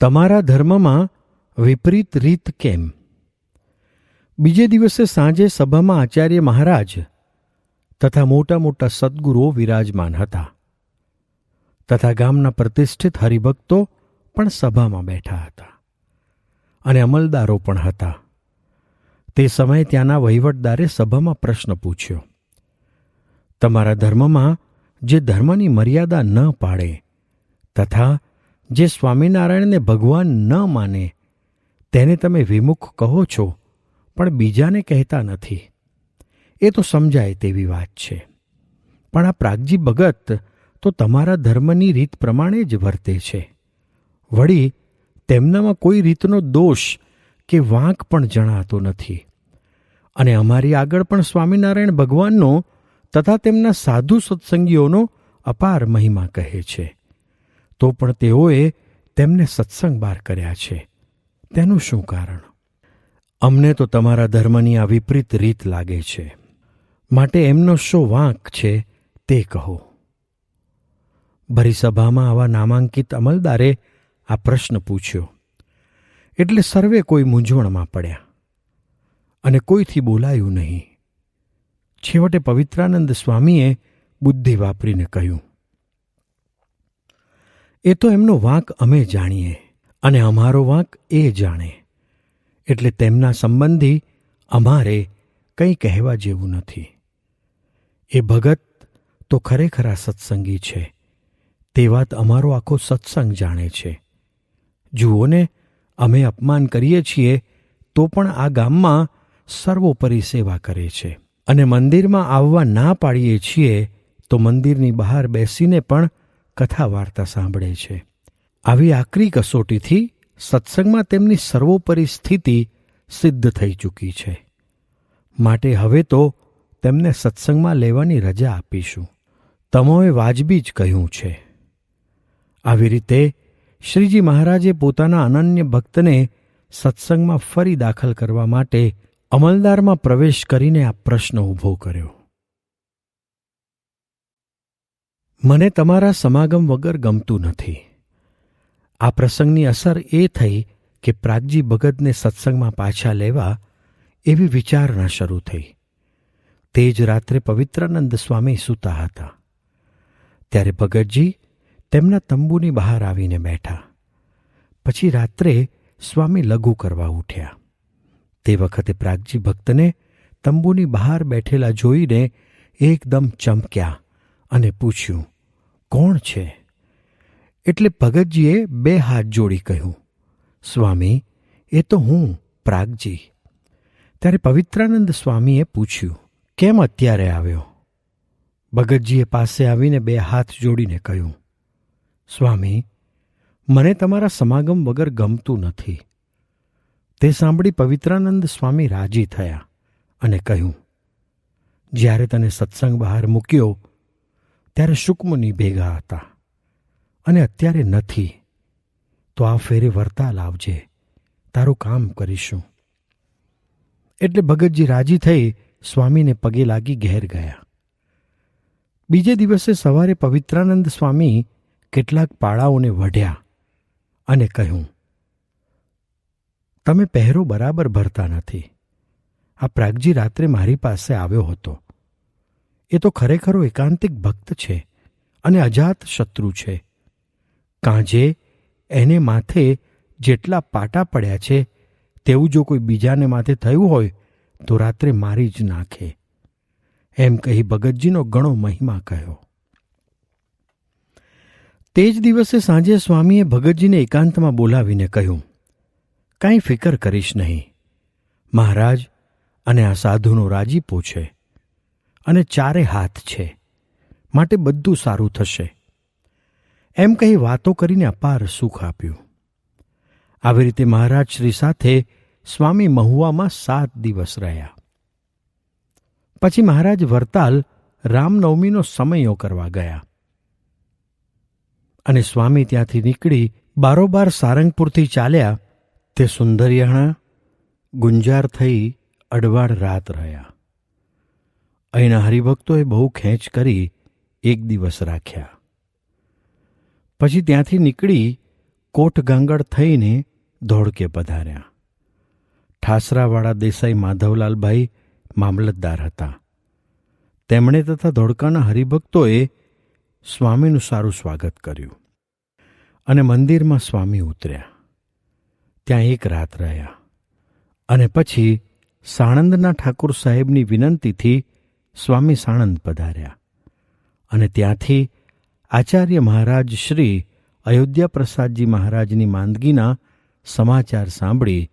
તમારા ધર્મમાં વિપરીત રીત કેમ? બીજે દિવસે સાંજે સભામાં આચાર્ય મહારાજ તથા મોટા મોટા સદ્ગુરુઓ વિરાજમાન હતા તથા ગામના પ્રતિષ્ઠિત હરિભક્તો પણ સભામાં બેઠા હતા અને અમલદારો પણ હતા. તે સમયે ત્યાંના વહીવટદારે સભામાં પ્રશ્ન પૂછ્યો, તમારા ધર્મમાં જે ધર્મની મર્યાદા ન પાળે તથા જે સ્વામિનારાયણને ભગવાન ન માને તેને તમે વિમુખ કહો છો, પણ બીજાને કહેતા નથી. એ તો સમજાય તેવી વાત છે. પણ આ પ્રાગજી ભગત તો તમારા ધર્મની રીત પ્રમાણે જ વર્તે છે. વળી તેમનામાં કોઈ રીતનો દોષ કે વાંક પણ જણાતો નથી. અને અમારી આગળ પણ સ્વામિનારાયણ ભગવાનનો તથા તેમના સાધુ સત્સંગીઓનો અપાર મહિમા કહે છે. તો પણ તેઓએ તેમને સત્સંગ બહાર કર્યા છે. તેનું શું કારણ? અમને તો તમારા ધર્મની આ વિપરીત રીત લાગે છે. માટે એમનો શો વાંક છે તે કહો. ભરી સભામાં આવા નામાંકિત અમલદારે આ પ્રશ્ન પૂછ્યો એટલે સર્વે કોઈ મૂંઝવણમાં પડ્યા અને કોઈથી બોલાયું નહીં. છેવટે પવિત્રાનંદ સ્વામીએ બુદ્ધિ વાપરીને કહ્યું, એ તો એમનો વાંક અમે જાણીએ અને અમારો વાંક એ જાણે, એટલે તેમના સંબંધી અમારે કંઈ કહેવા જેવું નથી. એ ભગત તો ખરેખર સત્સંગી છે તે વાત અમારો આખો સત્સંગ જાણે છે. જુઓ ને, અમે અપમાન કરીએ છીએ તો પણ આ ગામમાં સર્વોપરી સેવા કરે છે અને મંદિરમાં આવવા ના પાડીએ છીએ તો મંદિરની બહાર બેસીને પણ કથા વાર્તા સાંભળે છે. આવી આકરી કસોટીથી સત્સંગમાં તેમની સર્વોપરી સ્થિતિ સિદ્ધ થઈ ચૂકી છે. માટે હવે તો તેમને સત્સંગમાં લેવાની રજા આપીશું. તમોએ વાજબી જ કહ્યું છે. આવી રીતે શ્રીજી મહારાજે પોતાના અનન્ય ભક્તને સત્સંગમાં ફરી દાખલ કરવા માટે અમલદારમાં પ્રવેશ કરીને આ પ્રશ્ન ઊભો કર્યો, મને તમારા સમાગમ વગર ગમતું નથી. આ પ્રસંગની અસર એ થઈ કે પ્રાગજી ભગતને સત્સંગમાં પાછા લેવા એવી વિચારણા શરૂ થઈ. તે જ રાત્રે પવિત્રાનંદ સ્વામી સૂતા હતા ત્યારે ભગતજી તેમના તંબુની બહાર આવીને બેઠા. પછી રાત્રે સ્વામી લઘુ કરવા ઉઠ્યા. તે વખતે પ્રાગજી ભક્તને તંબુની બહાર બેઠેલા જોઈને એકદમ ચમક્યા અને પૂછ્યું, કોણ છે? એટલે ભગતજીએ બે હાથ જોડી કહ્યું, સ્વામી, એ તો હું પ્રાગજી. ત્યારે પવિત્રાનંદ સ્વામીએ પૂછ્યું, કેમ અત્યારે આવ્યો? ભગતજીએ પાસે આવીને બે હાથ જોડીને કહ્યું, સ્વામી, મને તમારા સમાગમ વગર ગમતું નથી. તે સાંભળી પવિત્રાનંદ સ્વામી રાજી થયા અને કહ્યું, જ્યારે તને સત્સંગ બહાર મૂક્યો ત્યારે શુકમુનિ ભેગા હતા અને અત્યારે નથી, તો આ ફેરે વરતાલ આવજે, તારું કામ કરીશું. એટલે ભગતજી રાજી થઈ સ્વામીને પગે લાગી ઘેર ગયા. બીજે દિવસે સવારે પવિત્રાનંદ સ્વામી કેટલાક પાડાઓને વઢ્યા અને કહ્યું, તમે પહેરો બરાબર ભરતા નથી. આ પ્રાગજી રાત્રે મારી પાસે આવ્યો હતો. એ તો ખરેખરો એકાંતિક ભક્ત છે અને અજાત શત્રુ છે. કાંજે એને માથે જેટલા પાટા પડ્યા છે તેવું જો કોઈ બીજાને માથે થયું હોય તો રાત્રે મારી જ નાખે. એમ કહી ભગતજીનો ઘણો મહિમા કહ્યો. તે જ દિવસે સાંજે સ્વામીએ ભગતજીને એકાંતમાં બોલાવીને કહ્યું, કાંઈ ફિકર કરીશ નહીં. મહારાજ અને આ સાધુનો રાજીપો છે અને ચારે હાથ છે, માટે બધું સારું થશે. એમ કહી વાતો કરીને અપાર સુખ આપ્યું. આવી રીતે મહારાજ શ્રી સાથે સ્વામી મહુવામાં 7 દિવસ રહ્યા. પછી મહારાજ વરતાલ રામનવમીનો સમયો કરવા ગયા અને સ્વામી ત્યાંથી નીકળી બારોબાર સારંગપુરથી ચાલ્યા તે સુંદરિયાણા ગુંજાર થઈ અડવાડ રાત રહ્યા. અહીંના હરિભક્તોએ બહુ ખેંચ કરી 1 દિવસ રાખ્યા. પછી ત્યાંથી નીકળી કોટ ગાંગડ થઈને ધોળકે પધાર્યા. ઠાસરાવાળા દેસાઈ માધવલાલભાઈ મામલતદાર હતા. તેમણે તથા ધોળકાના હરિભક્તોએ સ્વામીનું સારું સ્વાગત કર્યું અને મંદિરમાં સ્વામી ઉતર્યા. ત્યાં એક રાત રહ્યા અને પછી સાણંદના ઠાકોર સાહેબની વિનંતીથી સ્વામી સાણંદ પધાર્યા અને ત્યાંથી આચાર્ય મહારાજ શ્રી અયોધ્યા પ્રસાદજી મહારાજની માંદગીના સમાચાર સાંભળી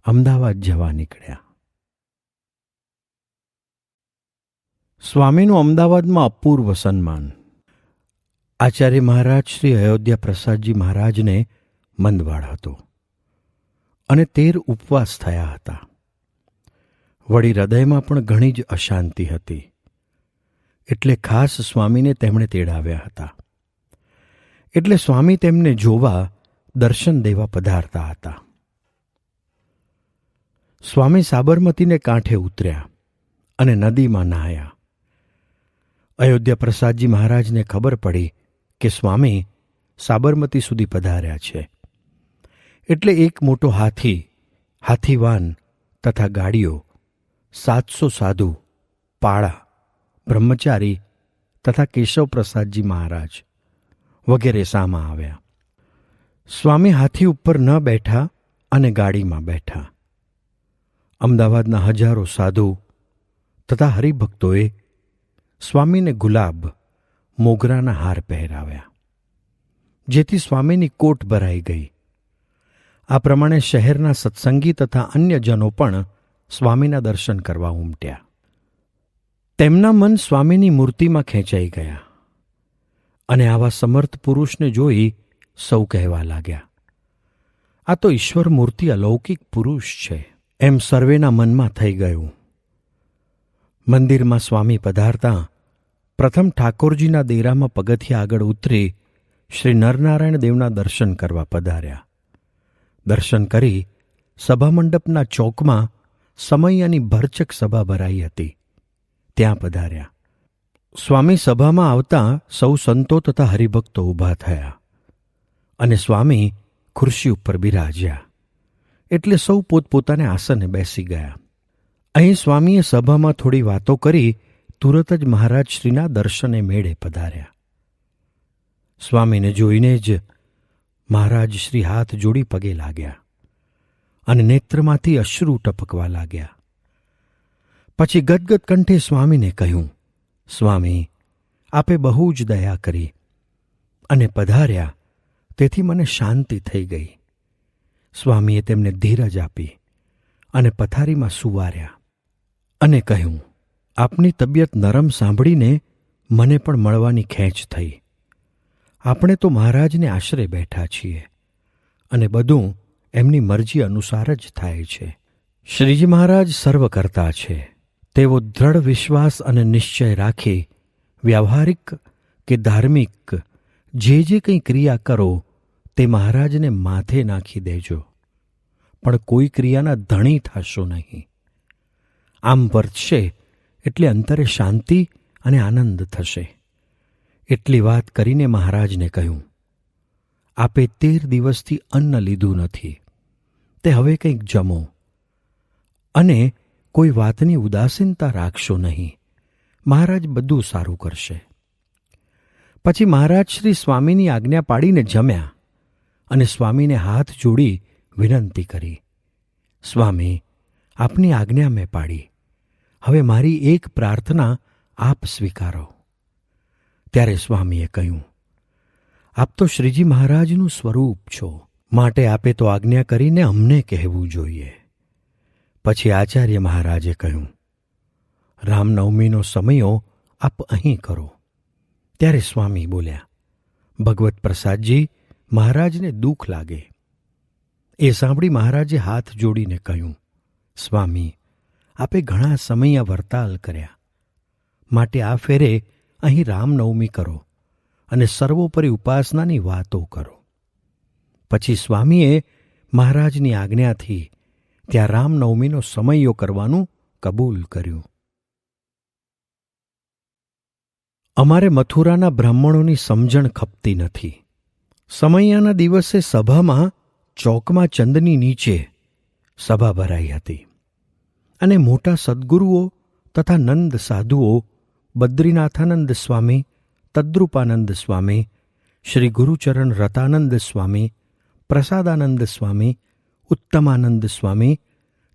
અમદાવાદ જવા નીકળ્યા. સ્વામીનું અમદાવાદમાં અપૂર્વ સન્માન. આચાર્ય મહારાજ શ્રી અયોધ્યા પ્રસાદજી મહારાજને મંદવાડ હતો અને 13 ઉપવાસ થયા હતા. વળી હૃદયમાં પણ ઘણી જ અશાંતિ હતી. એટલે ખાસ સ્વામીને તેમણે તેડાવ્યા હતા. એટલે સ્વામી તેમને જોવા દર્શન દેવા પધારતા હતા. સ્વામી સાબરમતીને કાંઠે ઉતર્યા અને નદીમાં નહાયા. અયોધ્યા પ્રસાદજી મહારાજને ખબર પડી કે સ્વામી સાબરમતી સુધી પધાર્યા છે. એટલે એક મોટો હાથી, હાથીવાન તથા ગાડીઓ, 700 સાધુ, પાળા, બ્રહ્મચારી તથા કેશવપ્રસાદજી મહારાજ વગેરે સામા આવ્યા. સ્વામી હાથી ઉપર ન બેઠા અને ગાડીમાં બેઠા. અમદાવાદના હજારો સાધુ તથા હરિભક્તોએ સ્વામીને ગુલાબ, મોગરાના હાર પહેરાવ્યા, જેથી સ્વામીની કોટ ભરાઈ ગઈ. આ પ્રમાણે શહેરના સત્સંગી તથા અન્ય જનો પણ સ્વામીના દર્શન કરવા ઉમટ્યા. તેમના મન સ્વામીની મૂર્તિમાં ખેંચાઈ ગયા અને આવા સમર્થ પુરુષને જોઈ સૌ કહેવા લાગ્યા, આ તો ઈશ્વર મૂર્તિ અલૌકિક પુરુષ છે, એમ સર્વેના મનમાં થઈ ગયું. મંદિરમાં સ્વામી પધારતા પ્રથમ ઠાકોરજીના દેરામાં પગથિયા આગળ ઉતરી શ્રી નરનારાયણ દેવના દર્શન કરવા પધાર્યા. દર્શન કરી સભામંડપના ચોકમાં સમયની ભરચક સભા ભરાઈ હતી ત્યાં પધાર્યા. સ્વામી સભામાં આવતા સૌ સંતો તથા હરિભક્તો ઊભા થયા અને સ્વામી ખુરશી ઉપર બિરાજ્યા. એટલે સૌ પોતપોતાને આસને બેસી ગયા. અહીં સ્વામીએ સભામાં થોડી વાતો કરી તુરત જ મહારાજશ્રીના દર્શને મેળે પધાર્યા. સ્વામીને જોઈને જ મહારાજશ્રી હાથ જોડી પગે લાગ્યા અને નેત્રમાંથી અશ્રુ ટપકવા લાગ્યા. પછી ગદગદ કંઠે સ્વામીને કહ્યું, સ્વામી, આપે બહુ જ દયા કરી અને પધાર્યા તેથી મને શાંતિ થઈ ગઈ. સ્વામીએ તેમને ધીરજ આપી અને પથારીમાં સુવાર્યા અને કહ્યું, આપની તબિયત નરમ સાંભળીને મને પણ મળવાની ખેંચ થઈ. આપણે તો મહારાજને આશરે બેઠા છીએ અને બધું એમની મરજી અનુસાર જ થાય છે. શ્રીજી મહારાજ સર્વ કરતા છે. તેવો દ્રઢ વિશ્વાસ અને નિશ્ચય રાખી વ્યાવહારિક કે ધાર્મિક જે કંઈ ક્રિયા કરો તે મહારાજને માથે નાખી દેજો, પણ કોઈ ક્રિયાના ધણી થશો નહીં. આમ વર્તશે એટલે અંતરે શાંતિ અને આનંદ થશે. એટલી વાત કરીને મહારાજને કહ્યું, આપે 13 દિવસથી અન્ન લીધું નથી, તે હવે કંઈક જમો અને કોઈ વાતની ઉદાસીનતા રાખશો નહીં. મહારાજ બધું સારું કરશે. પછી મહારાજ શ્રી સ્વામીની આજ્ઞા પાડીને જમ્યા અને સ્વામીને હાથ જોડી વિનંતી કરી, સ્વામી, આપની આજ્ઞા મેં પાડી, હવે મારી એક પ્રાર્થના આપ સ્વીકારો. ત્યારે સ્વામીએ કહ્યું, આપ તો શ્રીજી મહારાજનું સ્વરૂપ છો, માટે આપે તો આજ્ઞા કરીને અમને કહેવું જોઈએ. પછી આચાર્ય મહારાજે કહ્યું, રામનવમીનો સમયો આપ અહીં કરો. ત્યારે સ્વામી બોલ્યા, ભગવત પ્રસાદજી, મહારાજને દુઃખ લાગે. એ સાંભળી મહારાજે હાથ જોડીને કહ્યું, સ્વામી, આપે ઘણા સમય વર્તાલ કર્યા, માટે આ ફેરે અહીં રામનવમી કરો અને સર્વોપરી ઉપાસનાની વાતો કરો. પછી સ્વામીએ મહારાજની આજ્ઞાથી ત્યાં રામનવમીનો સમયો કરવાનું કબૂલ કર્યું. અમારે મથુરાના બ્રાહ્મણોની સમજણ ખપતી નથી સમૈયાના દિવસે સભામાં ચોકમાં ચંદની નીચે સભા ભરાઈ હતી અને મોટા સદ્ગુરુઓ તથા નંદ સાધુઓ બદ્રીનાથાનંદ સ્વામી, તદ્રુપાનંદ સ્વામી, શ્રી ગુરુચરણ રતાનંદ સ્વામી, પ્રસાદાનંદ સ્વામી, ઉત્તમાનંદ સ્વામી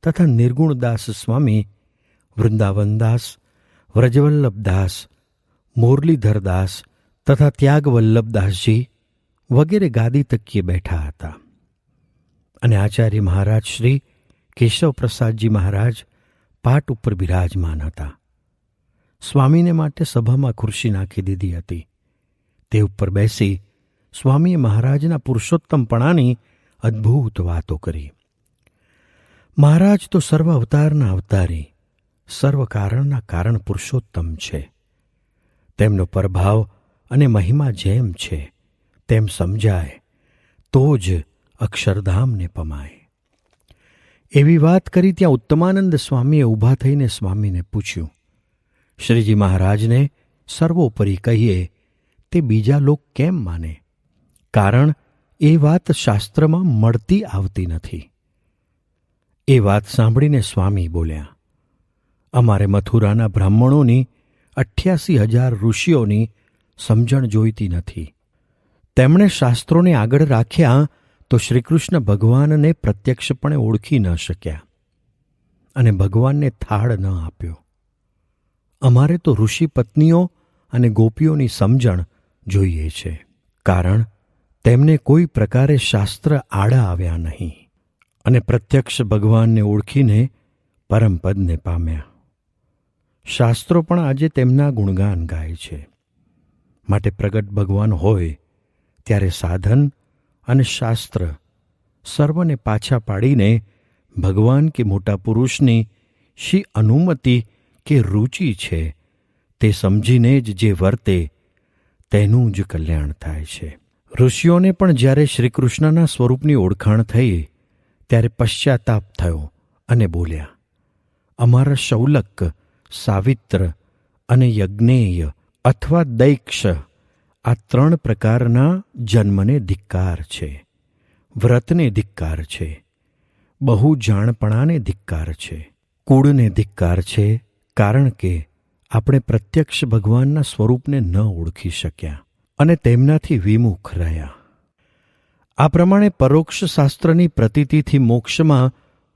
તથા નિર્ગુણદાસ સ્વામી, વૃંદાવનદાસ, વ્રજવલ્લભદાસ, મુરલીધરદાસ તથા ત્યાગવલ્લભદાસજી વગેરે ગાદી તકીએ બેઠા હતા અને આચાર્ય મહારાજ શ્રી કેશવપ્રસાદજી મહારાજ પાટ ઉપર બિરાજમાન હતા. સ્વામીને માટે સભામાં ખુરશી નાખી દીધી હતી. તે ઉપર બેસી સ્વામીએ મહારાજના પુરુષોત્તમપણાની અદ્ભુત વાતો કરી. મહારાજ તો સર્વ અવતારના અવતારી, સર્વ કારણના કારણ પુરુષોત્તમ છે. તેમનો પ્રભાવ અને મહિમા જેમ છે તેમ સમજાય તો જ અક્ષરધામને પમાય. એવી વાત કરી ત્યાં ઉત્તમાનંદ સ્વામીએ ઊભા થઈને સ્વામીને પૂછ્યું, શ્રીજી મહારાજને સર્વોપરી કહીએ તે બીજા લોક કેમ માને? કારણ એ વાત શાસ્ત્રમાં મળતી આવતી નથી. એ વાત સાંભળીને સ્વામી બોલ્યા, અમારે મથુરાના બ્રાહ્મણોની 88,000 ઋષિઓની સમજણ જોઈતી નથી. તેમણે શાસ્ત્રોને આગળ રાખ્યા તો શ્રીકૃષ્ણ ભગવાનને પ્રત્યક્ષપણે ઓળખી ન શક્યા અને ભગવાનને થાળ ન આપ્યો. અમારે તો ઋષિ પત્નીઓ અને ગોપીઓની સમજણ જોઈએ છે, કારણ તેમને કોઈ પ્રકારે શાસ્ત્ર આડા આવ્યા નહીં અને પ્રત્યક્ષ ભગવાનને ઓળખીને પરમપદને પામ્યા. શાસ્ત્રો પણ આજે તેમના ગુણગાન ગાય છે. માટે પ્રગટ ભગવાન હોય ત્યારે સાધન અને શાસ્ત્ર સર્વને પાછા પાડીને ભગવાન કે મોટા પુરુષની શી અનુમતિ કે રુચિ છે તે સમજીને જ જે વર્તે તેનું જ કલ્યાણ થાય છે. ઋષિઓને પણ જ્યારે શ્રીકૃષ્ણના સ્વરૂપની ઓળખાણ થઈ ત્યારે પશ્ચાતાપ થયો અને બોલ્યા, અમારા શૌલક, સાવિત્ર અને યજ્ઞેય અથવા દૈક્ષ આ 3 પ્રકારના જન્મને ધિક્કાર છે, વ્રતને ધિક્કાર છે, બહુ જાણપણાને ધિક્કાર છે, કુળને ધિક્કાર છે, કારણ કે આપણે પ્રત્યક્ષ ભગવાનના સ્વરૂપને ન ઓળખી શક્યા અને તેમનાથી વિમુખ રહ્યા. આ પ્રમાણે પરોક્ષ શાસ્ત્રની પ્રતીતિથી મોક્ષમાં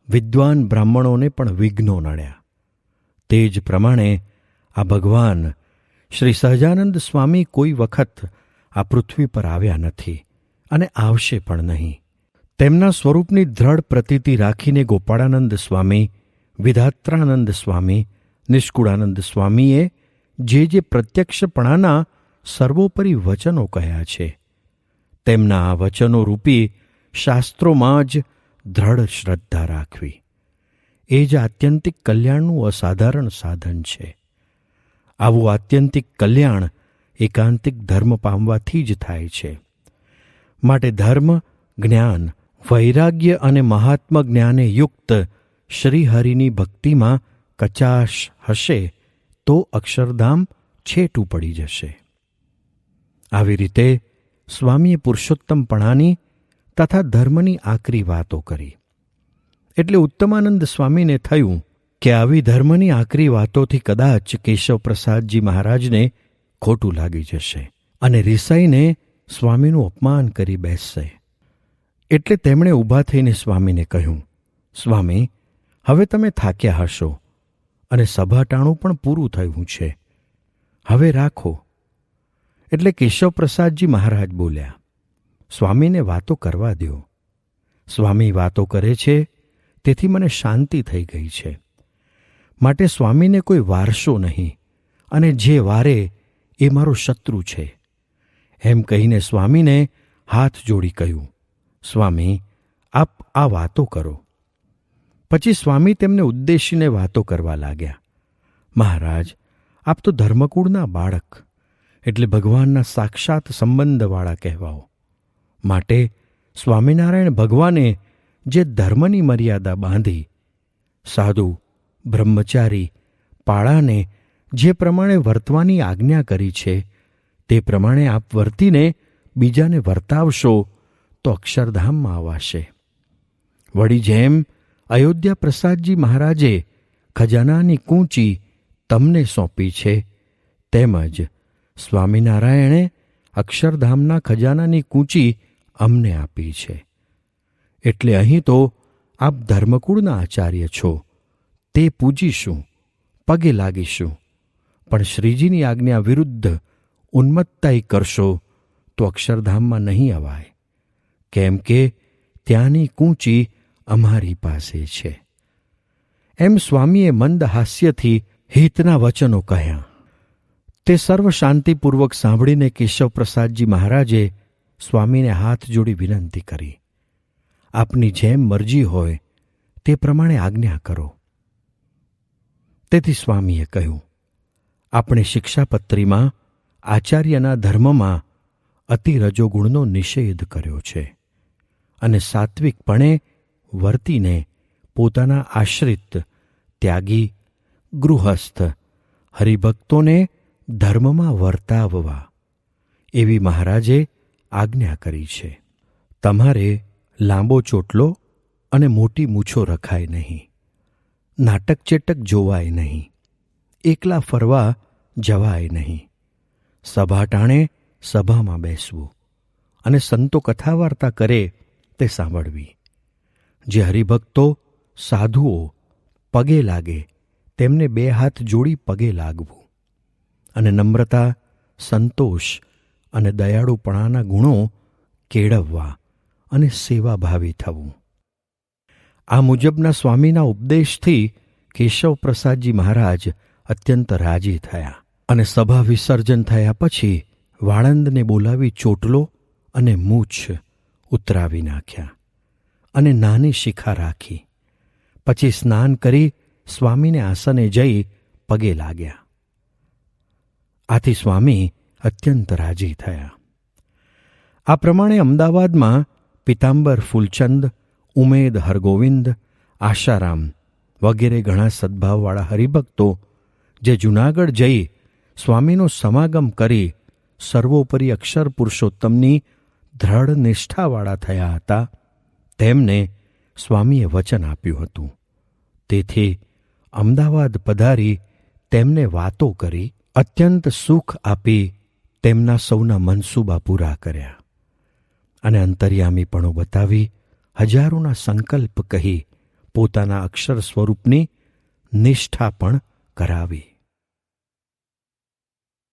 વિદ્વાન બ્રાહ્મણોને પણ વિઘ્નો નડ્યા. તે જ પ્રમાણે આ ભગવાન શ્રી સહજાનંદ સ્વામી કોઈ વખત આ પૃથ્વી પર આવ્યા નથી અને આવશે પણ નહીં. તેમના સ્વરૂપની દ્રઢ પ્રતીતિ રાખીને ગોપાળાનંદ સ્વામી, વિધાત્રાનંદ સ્વામી, નિષ્કુળાનંદ સ્વામીએ જે પ્રત્યક્ષપણાના સર્વોપરી વચનો કહ્યા છે તેમના આ વચનો રૂપી શાસ્ત્રોમાં જ દ્રઢ શ્રદ્ધા રાખવી એ જ આત્યંતિક કલ્યાણનું અસાધારણ સાધન છે. આવું આત્યંતિક કલ્યાણ એકાંતિક ધર્મ પામવાથી જ થાય છે. માટે ધર્મ, જ્ઞાન, વૈરાગ્ય અને મહાત્મ જ્ઞાને યુક્ત શ્રીહરિની ભક્તિમાં કચાશ હશે તો અક્ષરધામ છેટું પડી જશે. આવી રીતે સ્વામીએ પુરુષોત્તમપણાની તથા ધર્મની આકરી વાતો કરી. એટલે ઉત્તમાનંદ સ્વામીને થયું કે આવી ધર્મની આકરી વાતોથી કદાચ કેશવપ્રસાદજી મહારાજને ખોટું લાગી જશે અને રિસાઈને સ્વામીનું અપમાન કરી બેસશે. એટલે તેમણે ઊભા થઈને સ્વામીને કહ્યું, સ્વામી, હવે તમે થાક્યા હશો અને સભાટાણું પણ પૂરું થયું છે, હવે રાખો. એટલે કેશવપ્રસાદજી મહારાજ બોલ્યા, સ્વામીને વાતો કરવા દો. સ્વામી વાતો કરે છે તેથી મને શાંતિ થઈ ગઈ છે. માટે સ્વામીને કોઈ વારશો નહીં અને જે વારે એ મારો શત્રુ છે. એમ કહીને સ્વામીને હાથ જોડી કહ્યું, સ્વામી, આપ આ વાતો કરો. પછી સ્વામી તેમને ઉદ્દેશીને વાતો કરવા લાગ્યા. મહારાજ, આપ તો ધર્મકુળના બાળક એટલે ભગવાનના સાક્ષાત સંબંધવાળા કહેવાઓ. માટે સ્વામિનારાયણ ભગવાને જે ધર્મની મર્યાદા બાંધી, સાધુ, બ્રહ્મચારી, પાળાને જે પ્રમાણે વર્તવાની આજ્ઞા કરી છે તે પ્રમાણે આપ વર્તીને બીજાને વર્તાવશો તો અક્ષરધામમાં આવાશે. વળી જેમ અયોધ્યા પ્રસાદજી મહારાજે ખજાનાની કૂંચી તમને સોંપી છે, તેમજ સ્વામિનારાયણે અક્ષરધામના ખજાનાની કૂંચી અમને આપી છે. એટલે અહીં તો આપ ધર્મકુળના આચાર્ય છો, તે પૂજીશું, પગે લાગીશું, પણ શ્રીજીની આજ્ઞા વિરુદ્ધ ઉન્મત્તાઈ કરશો તો અક્ષરધામમાં નહીં અવાય, કેમ કે ત્યાંની કૂંચી અમારી પાસે છે. એમ સ્વામીએ મંદ હાસ્યથી હિતના વચનો કહ્યા. તે સર્વ શાંતિપૂર્વક સાંભળીને કેશવપ્રસાદજી મહારાજે સ્વામીને હાથ જોડી વિનંતી કરી, આપની જેમ મરજી હોય તે પ્રમાણે આજ્ઞા કરો. તેથી સ્વામીએ કહ્યું, આપણે શિક્ષાપત્રીમાં આચાર્યના ધર્મમાં અતિ રજોગુણનો નિષેધ કર્યો છે અને સાત્વિકપણે વર્તીને પોતાના આશ્રિત, ત્યાગી, ગૃહસ્થ, હરિભક્તોને ધર્મમાં વર્તાવવા એવી મહારાજે આજ્ઞા કરી છે. તમારે લાંબો ચોટલો અને મોટી મૂછો રખાય નહીં, નાટક ચેટક જોવાય નહીં, એકલા ફરવા જવાય નહીં, સભાટાણે સભામાં બેસવું અને સંતો કથા વાર્તા કરે તે સાંભળવી. જે હરિભક્તો, સાધુઓ પગે લાગે તેમને 2 હાથ જોડી પગે લાગવું અને નમ્રતા, સંતોષ અને દયાળુપણાના ગુણો કેળવવા અને સેવાભાવી થવું. આ મુજબના સ્વામીના ઉપદેશથી કેશવપ્રસાદજી મહારાજ અત્યંત રાજી થયા અને સભા વિસર્જન થયા પછી વાળંદને બોલાવી ચોટલો અને મૂછ ઉતરાવી નાખ્યા અને નાની શિખા રાખી. પછી સ્નાન કરી સ્વામીને આસને જઈ પગે લાગ્યા. આથી સ્વામી અત્યંત રાજી થયા. આ પ્રમાણે અમદાવાદમાં પિતાંબર ફૂલચંદ, ઉમેદ હરગોવિંદ, આશારામ વગેરે ઘણા સદ્ભાવવાળા હરિભક્તો જે જૂનાગઢ જઈ સ્વામીનો સમાગમ કરી સર્વોપરી અક્ષર પુરુષોત્તમની દ્રઢ નિષ્ઠાવાળા થયા હતા, તેમને સ્વામીએ વચન આપ્યું હતું. તેથી અમદાવાદ પધારી તેમને વાતો કરી અત્યંત સુખ આપી તેમના સૌના મનસૂબા પૂરા કર્યા અને અંતર્યામીપણું બતાવી હજારોના સંકલ્પ કહી પોતાના અક્ષર સ્વરૂપની નિષ્ઠા પણ કરાવી.